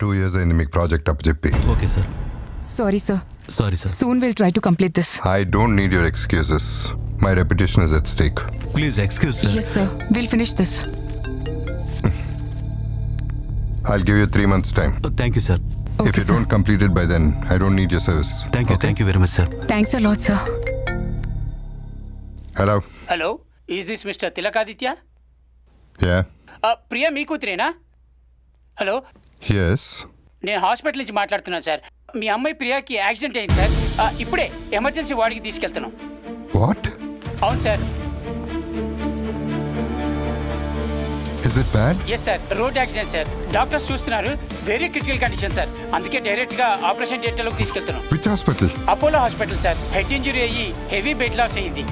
2 years అయింది మీకు project up చెప్పి. Okay sir. Sorry, sir. Sorry sir. Soon we'll try to complete this. I don't need your excuses. My reputation is at stake. Please excuse sir. Yes, sir. We'll finish this. I'll give you 3 months time. Thank you sir. Okay, If you sir. don't complete it by then, I don't need your services. Thank you very much sir. Thanks a lot, sir. Hello. Hello, is this mister Tilakaditya? Yeah. Priya మీ కూతురేనా? Hello, Yes. నేను hospital నుంచి మాట్లాడుతున్నాను sir. మీ అమ్మాయి ప్రియాకి accident అయింది sir. ఇప్పుడే ఎమర్జెన్సీ వార్డుకి తీసుకెళ్తున్నాం. What? అవును sir. Is it bad? Yes sir, road accident sir. Doctors చూస్తున్నారు, వెరీ క్రిటికల్ కండిషన్ సార్. అందుకే డైరెక్ట్గా ఆపరేషన్ థియేటర్లోకి తీసుకెళ్తున్నాం. Which hospital? Apollo hospital sir. Head injury అయ్యి హెవీ బెడ్ లాస్ అయ్యింది.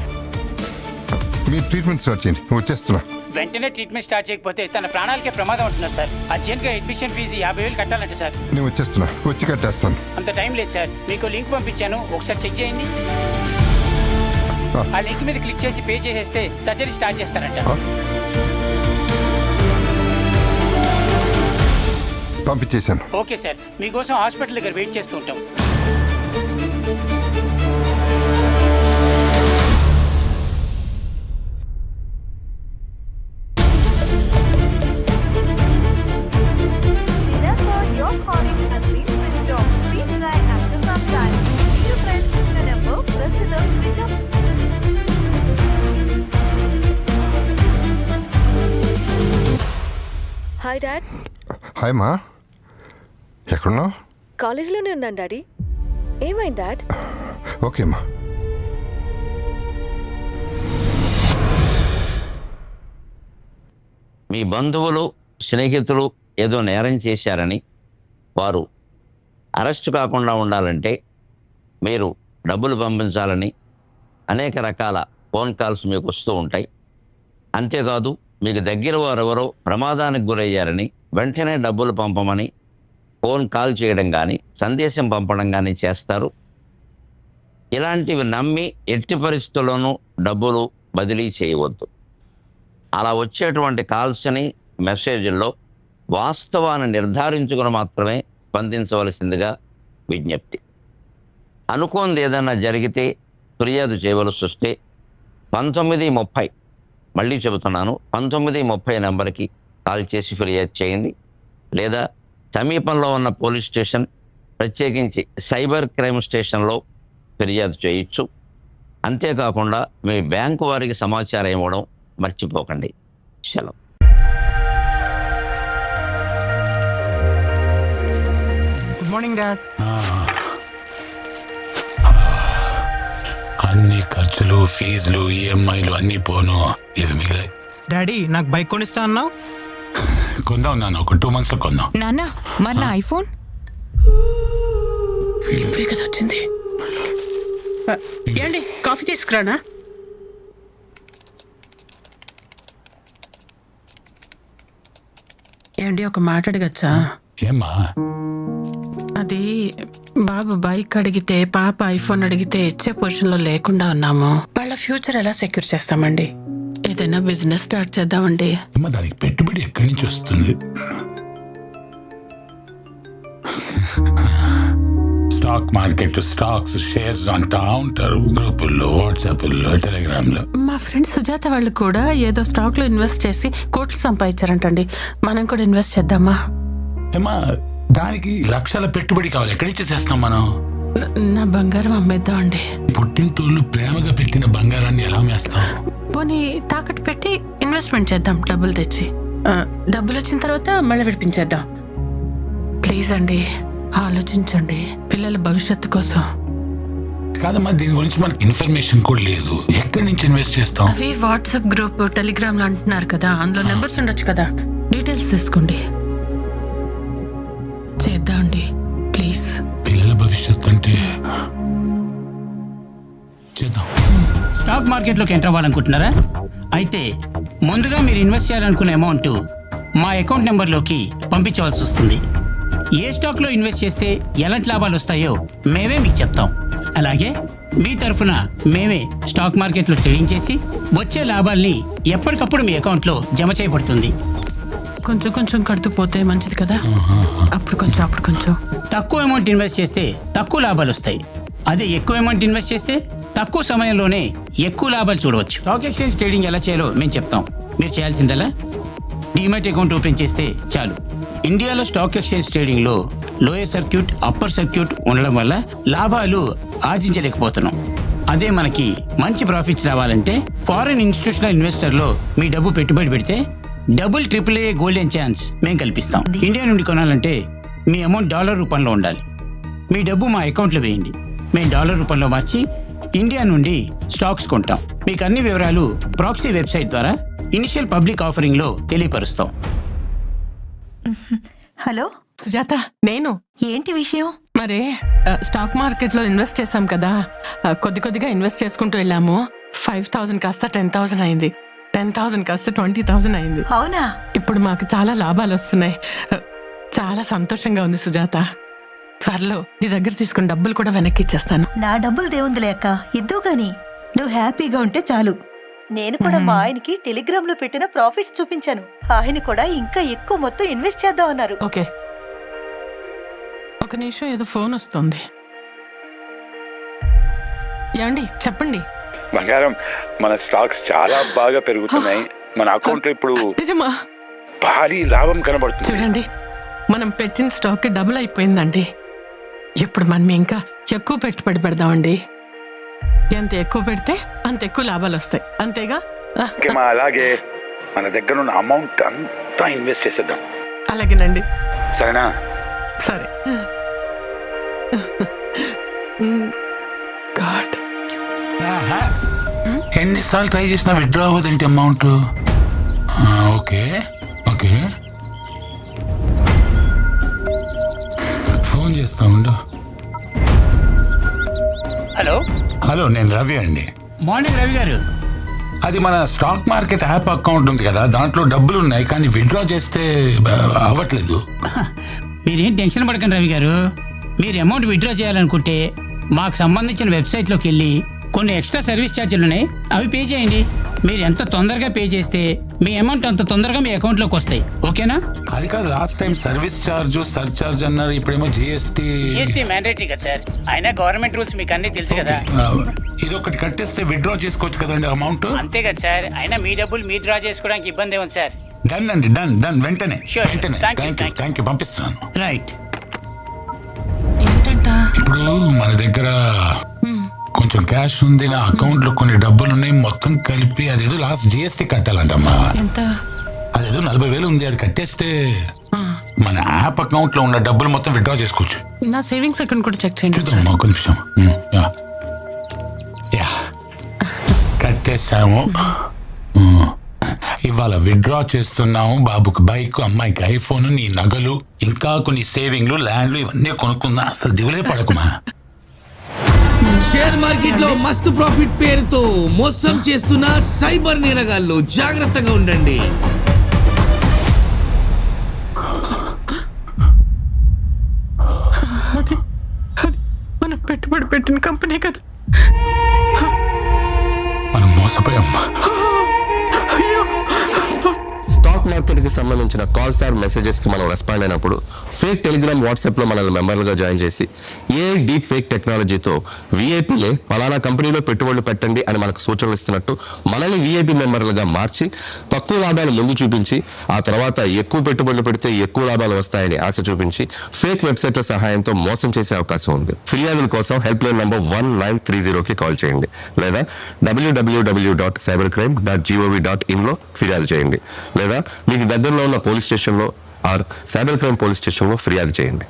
మీ ట్రీట్మెంట్ స్టార్ట్ చేయండి, వచ్చేస్తున్నా. వెంటనే ట్రీట్మెంట్ స్టార్ట్ చేయకపోతే తన ప్రాణాలకే ప్రమాదం ఉంటున్నారు సార్. అర్జెంట్గా అడ్మిషన్ ఫీజు 50,000 కట్టాలంటే సార్. నేను వచ్చేస్తున్నా, వచ్చి కట్టేస్తాను. అంత టైం లేదు సార్. మీకు లింక్ పంపించాను, ఒకసారి చెక్ చేయండి. ఆ లింక్ మీద క్లిక్ చేసి పే చేసేస్తే సర్జరీ స్టార్ట్ చేస్తారంట. పంపించేశాను. ఓకే సార్, మీకోసం హాస్పిటల్ దగ్గర వెయిట్ చేస్తూ ఉంటాం. Hi dad. హాయ్ మా, ఎక్కడున్నావు? కాలేజీలోనే ఉన్నాను డాడీ. ఏమైంది డాడ్? ఓకే మా. మీ బంధువులు స్నేహితులు ఏదో నేరం చేశారని వారు అరెస్టు కాకుండా ఉండాలంటే మీరు డబ్బులు పంపించాలని అనేక రకాల ఫోన్ కాల్స్ మీకు వస్తూ ఉంటాయి. అంతేకాదు మీకు దగ్గర వారెవరో ప్రమాదానికి గురయ్యారని వెంటనే డబ్బులు పంపమని ఫోన్ కాల్ చేయడం కానీ సందేశం పంపడం కానీ చేస్తారు. ఇలాంటివి నమ్మి ఎట్టి పరిస్థితుల్లోనూ డబ్బులు బదిలీ చేయవద్దు. అలా వచ్చేటువంటి కాల్స్ని మెసేజ్ల్లో వాస్తవాన్ని నిర్ధారించుకుని మాత్రమే స్పందించవలసిందిగా విజ్ఞప్తి. అనుకోంది ఏదైనా జరిగితే ఫిర్యాదు చేయవలసి వస్తే 1930, మళ్ళీ చెబుతున్నాను, 1930 నెంబర్కి కాల్ చేసి ఫిర్యాదు చేయండి. లేదా సమీపంలో ఉన్న పోలీస్ స్టేషన్, ప్రత్యేకించి సైబర్ క్రైమ్ స్టేషన్లో ఫిర్యాదు చేయొచ్చు. అంతేకాకుండా మీ బ్యాంకు వారికి సమాచారం ఇవ్వడం మర్చిపోకండి. సెలవు. Good morning dad. అన్ని ఖర్చులు, ఫీజులు, ఈఎంఐలు అన్నీ పోను, ఇవి మిగిలాయి. డాడీ నాకు బైక్ కొనిస్తా అన్నావు. కొందాం నాన్న, ఒక 2 months లో కొందాం. నాన్న, మరి నా ఐఫోన్? ఇప్పుడే కదా వచ్చింది. ఏండి కాఫీ తీసుకురానా? ఏండి ఒక మాట అడగచ్చా? ఏమ్మా? అది బాబు బైక్ అడిగితే, పాప ఐఫోన్ అడిగితే ఇచ్చే పొజిషన్లో లేకుండా ఉన్నాము. వాళ్ళ ఫ్యూచర్ ఎలా సెక్యూర్ చేస్తామండి? ఏదైనా బిజినెస్ స్టార్ట్ చేద్దామండి. ఏమ్మా, దానికి పెట్టుబడి ఎక్కడి నుంచి వస్తుంది? స్టాక్ మార్కెట్, స్టాక్స్, షేర్స్ అంటా ఉంటారు గ్రూపుల్లో, వాట్సాప్లో, టెలిగ్రామ్లో. మా ఫ్రెండ్ సుజాత వాళ్ళు కూడా ఏదో స్టాక్ లో ఇన్వెస్ట్ చేసి కోట్లు సంపాదించారంటండి. మనం కూడా ఇన్వెస్ట్ చేద్దామా? ఏమ్మా, దానికి లక్షల పెట్టుబడి కావాలి, ఎక్కడి నుంచి చేస్తాం మనం? నా బంగారం అమ్మేద్దాం అండి. పుట్టింటోళ్ళు ప్రేమగా పెట్టిన బంగారాన్ని ఎలా అమ్మేస్తాం? పోనీ తాకట్టు పెట్టి ఇన్వెస్ట్మెంట్ చేద్దాం, డబ్బులు తెచ్చి. డబ్బులు వచ్చిన తర్వాత మళ్ళీ విడిపించేద్దాం. ప్లీజ్ అండి, ఆలోచించండి, పిల్లల భవిష్యత్తు కోసం. కాదమ్మా, దీని గురించి మనకి ఇన్ఫర్మేషన్ కూడా లేదు, ఎక్కడి నుంచి ఇన్వెస్ట్ చేస్తాం? అవి వాట్సాప్ గ్రూప్, టెలిగ్రామ్ లో అంటున్నారు కదా, అందులో నెంబర్స్ ఉండొచ్చు కదా, డీటెయిల్స్ తీసుకోండి. చేద్దామండి ప్లీజ్. పిల్లల భవిష్యత్తు అంటే చేద్దాం. స్టాక్ మార్కెట్లోకి ఎంటర్ అవ్వాలనుకుంటున్నారా? అయితే ముందుగా మీరు ఇన్వెస్ట్ చేయాలనుకునే అమౌంట్ మా అకౌంట్ నెంబర్లోకి పంపించవలసి వస్తుంది. ఏ స్టాక్లో ఇన్వెస్ట్ చేస్తే ఎలాంటి లాభాలు వస్తాయో మేమే మీకు చెప్తాం. అలాగే మీ తరఫున మేమే స్టాక్ మార్కెట్లో ట్రేడింగ్ చేసి వచ్చే లాభాల్ని ఎప్పటికప్పుడు మీ అకౌంట్లో జమ చేయబడుతుంది. కొంచెం కొంచెం కడుతూ పోతే మంచిది కదా. అప్పుడు కొంచెం తక్కువ అమౌంట్ ఇన్వెస్ట్ చేస్తే తక్కువ లాభాలు వస్తాయి. అదే ఎక్కువ అమౌంట్ ఇన్వెస్ట్ చేస్తే తక్కువ సమయంలోనే ఎక్కువ లాభాలు చూడవచ్చు. స్టాక్ ఎక్స్చేంజ్ ట్రేడింగ్ ఎలా చేయాలో మేము చెప్తాం. మీరు చేయాల్సిందల్లా డీమ్యాట్ అకౌంట్ ఓపెన్ చేస్తే చాలు. ఇండియాలో స్టాక్ ఎక్స్చేంజ్ ట్రేడింగ్లో లోయర్ సర్క్యూట్, అప్పర్ సర్క్యూట్ ఉండడం వల్ల లాభాలు ఆర్జించలేకపోతున్నాం. అదే మనకి మంచి ప్రాఫిట్స్ రావాలంటే ఫారిన్ ఇన్స్టిట్యూషనల్ ఇన్వెస్టర్లో మీ డబ్బు పెట్టుబడి పెడితే డబుల్ AAA గోల్డెన్ ఛాన్స్ మేము కల్పిస్తాం. ఇండియా నుండి కొనాలంటే మీ అమౌంట్ డాలర్ రూపంలో ఉండాలి. మీ డబ్బు మా అకౌంట్లో వేయండి, మేము డాలర్ రూపంలో మార్చి ఇండియా నుండి స్టాక్స్ కొంటాం. మీకు అన్ని వివరాలు ప్రాక్సీ వెబ్సైట్ ద్వారా ఇనిషియల్ పబ్లిక్ ఆఫరింగ్లో తెలియపరుస్తాం. హలో సుజాత, నేను. ఏంటి విషయం? మరే స్టాక్ మార్కెట్ లో ఇన్వెస్ట్ చేసాం కదా, కొద్దిగా ఇన్వెస్ట్ చేసుకుంటూ వెళ్ళాము. 5,000 కాస్త 10,000 అయింది, 10,000 కాస్త 20,000 అయింది. అవునా? ఇప్పుడు మాకు చాలా లాభాలు వస్తున్నాయి. చాలా సంతోషంగా ఉంది సుజాత. త్వరలో నీ దగ్గర తీసుకున్న డబ్బులు కూడా వెనక్కి ఇచ్చేస్తాను. నా డబ్బులు దేవుందిలే అక్క, ఇద్దు గాని నువ్వు హ్యాపీగా ఉంటే చాలు. నేను కూడా మా ఆయనకి టెలిగ్రామ్ లో పెట్టిన ప్రాఫిట్స్ చూపించాను. ఆయన కూడా ఇంకా ఎక్కువ మొత్తం ఇన్వెస్ట్ చేద్దాం అన్నారు. ఓకే, ఒక నిమిషం, ఏదో ఫోన్ వస్తుంది. ఏమండి చెప్పండి. బంగారం, మన స్టాక్స్ చాలా బాగా పెరుగుతున్నాయి. మన అకౌంట్ లో ఇప్పుడు నిజమా? భారీ లాభం కనబడుతుంది. చూడండి, మనం పెట్టిన స్టాక్ డబుల్ అయిపోయిందండి. ఇప్పుడు మనం ఇంకా ఎక్కువ పెట్టుబడి పెడదామండి. ఎంత ఎక్కువ పెడితే అంత ఎక్కువ లాభాలు వస్తాయి, అంతేగా? అలాగే మన దగ్గర ఉన్న అమౌంట్ అంతా ఇన్వెస్ట్ చేసేద్దాం. అలాగేనండి. సరేనా? సరే. గాడ్, ఎన్నిసార్లు ట్రై చేసినా విత్డ్రా అవ్వదేంటి అమౌంట్? ఓకే ఓకే, ఫోన్ చేస్తా ఉండు. హలో హలో, నేను రవి అండి. మార్నింగ్ రవి గారు. అది మన స్టాక్ మార్కెట్ యాప్ అకౌంట్ ఉంది కదా, దాంట్లో డబ్బులు ఉన్నాయి కానీ విత్డ్రా చేస్తే అవ్వట్లేదు. మీరేం టెన్షన్ పడకండి రవి గారు. మీరు అమౌంట్ విత్డ్రా చేయాలనుకుంటే మాకు సంబంధించిన వెబ్సైట్లోకి వెళ్ళి కొన్ని ఎక్స్ట్రా సర్వీస్ ఛార్జీలు ఉన్నాయి, అవి పే చేయండి. మీరు ఎంత తొందరగా పే చేస్తే మీ అమౌంట్ అంత తొందరగా మీ అకౌంట్లోకి వస్తాయి. ఓకేనా? అది కాదు, last time service charge, surcharge అన్నారు, ఇప్పుడేమో జిఎస్టీ మ్యాండేటరీ కదా సార్. అయినా గవర్నమెంట్ రూల్స్ మీకు అన్ని తెలుసు కదా. ఇది ఒకటి కట్టేస్తే విత్డ్రా చేసుకోవచ్చు కదండి అమౌంట్. అంతే కదా సార్. అయినా మీ డబ్బులు మీరు డ్రా చేసుకోవడానికి ఇబ్బంది ఏముంది సార్? డన్ అండి, డన్ వెంటనే. Sure. వెంటనే. Thank you. థ్యాంక్ యూ, పంపిస్తున్నాను. రైట్. ఏంటంట? ఇప్పుడు మన దగ్గర కొంచెం క్యాష్ ఉంది, నా అకౌంట్ లో కొన్ని డబ్బులు ఉన్నాయి, మొత్తం కలిపి అదేదో లాస్ట్ జిఎస్టీ కట్టాలంటమ్మా. ఎంత? అదేదో 40,000 ఉంది, అది కట్టేస్తే మన యాప్ అకౌంట్ లో ఉన్న డబ్బులు మొత్తం విత్డ్రా చేసుకోవచ్చు. నా సేవింగ్స్ అకౌంట్ కూడా చెక్ చేయండి. చూద్దాం, ఒక నిమిషం. యా, కట్టేసాము. ఇవాళ విత్డ్రా చేస్తున్నాము. బాబుకి బైక్, అమ్మాయికి ఐఫోన్, నీ నగలు, ఇంకా కొన్ని సేవింగ్లు, ల్యాండ్లు ఇవన్నీ కొనుక్కుందా. అసలు దిగులే పడకుమా. షేర్ మార్కెట్ లో మస్తు ప్రాఫిట్ పేరుతో మోసం చేస్తున్న సైబర్ నేరగాళ్ళు, జాగ్రత్తగా ఉండండి. అది మనం పెట్టుబడి పెట్టిన కంపెనీ కదా. మనం మోసపోయామ్మా. స్టాక్ మార్కెట్కి సంబంధించిన కాల్స్ ఆర్ మెసేజెస్కి మనం రెస్పాండ్ అయినప్పుడు ఫేక్ టెలిగ్రామ్, వాట్సాప్లో మనల్ని మెంబర్లుగా జాయిన్ చేసి డీప్ ఫేక్ టెక్నాలజీతో వీఐపీలే పలానా కంపెనీలో పెట్టుబడులు పెట్టండి అని మనకు సూచనలు ఇస్తున్నట్టు మనల్ని వీఐపీ మెంబర్లుగా మార్చి తక్కువ లాభాలు ముందు చూపించి ఆ తర్వాత ఎక్కువ పెట్టుబడులు పెడితే ఎక్కువ లాభాలు వస్తాయని ఆశ చూపించి ఫేక్ వెబ్సైట్ల సహాయంతో మోసం చేసే అవకాశం ఉంది. ఫిర్యాదుల కోసం హెల్ప్ లైన్ నంబర్ 1930కి కాల్ చేయండి, లేదా www.cybercrime.gov.in లో ఫిర్యాదు చేయండి, లేదా మీకు దగ్గరలో ఉన్న పోలీస్ స్టేషన్లో ఆర్ సైబర్ క్రైమ్ పోలీస్ స్టేషన్లో ఫిర్యాదు చేయండి.